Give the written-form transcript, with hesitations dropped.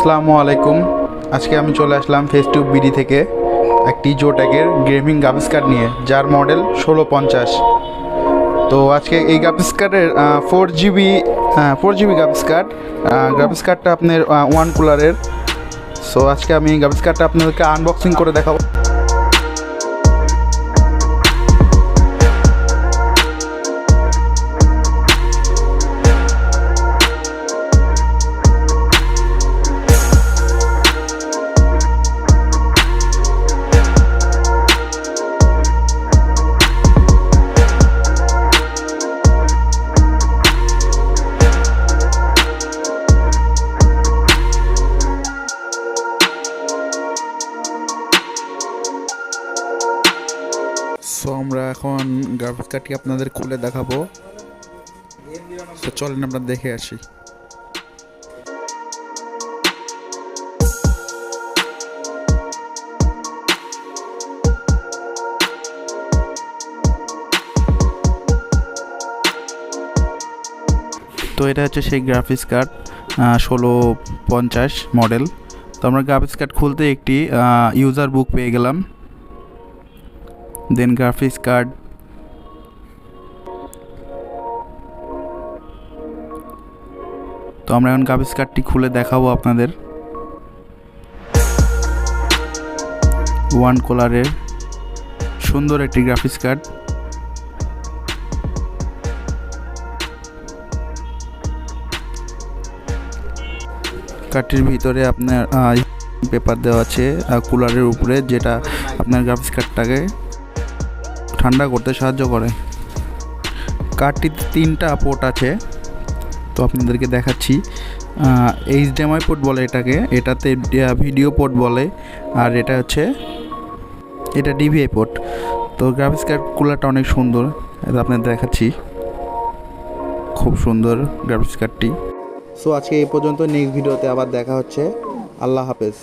আসসালামু আলাইকুম। আজকে আমি চলে আসলাম ফেস2 বিডি থেকে একটি জোট্যাকের গেমিং গ্রাফিক্স কার্ড নিয়ে, যার মডেল 1650। তো আজকে এই গ্রাফিক্স কার্ডের 4GB গ্রাফিক্স কার্ডটা আপনার ওয়ান কুলারের। সো আজকে আমি গ্রাফিক্স কার্ডটা আপনাদেরকে আনবক্সিং করে দেখাবো। সো আমরা এখন গ্রাফিক্স কার্ডটি আপনাদের খুলে দেখাবো। তো চলেন আমরা দেখে আসি। তো এটা হচ্ছে সেই গ্রাফিক্স কার্ড 1650 মডেল। তো আমরা গ্রাফিক্স কার্ড খুলতে একটি ইউজার বুক পেয়ে গেলাম, দেন গ্রাফিক্স কার্ড। তো আমরা এখন গ্রাফিক্স কার্ডটি খুলে দেখাবো আপনাদের। ওয়ান কালারের সুন্দর একটি গ্রাফিক্স কার্ড। কার্ডটির ভিতরে আপনার পেপার দেওয়া আছে কুলারের উপরে, যেটা আপনার গ্রাফিক্স কার্ডটাকে ঠান্ডা করতে সাহায্য করে। কার্ডটিতে 3টা পোর্ট আছে, তো আপনাদেরকে দেখাচ্ছি। HDMI পোর্ট বলে এটাকে, এটাতে ভিডিও পোর্ট বলে, আর এটা DVI পোর্ট। তো গ্রাফিক্স কার্ড কুলারটা অনেক সুন্দর, এটা আপনাদের দেখাচ্ছি। খুব সুন্দর গ্রাফিক্স কার্ডটি। সো আজকে এই পর্যন্ত, নেক্সট ভিডিওতে আবার দেখা হচ্ছে। আল্লাহ হাফেজ।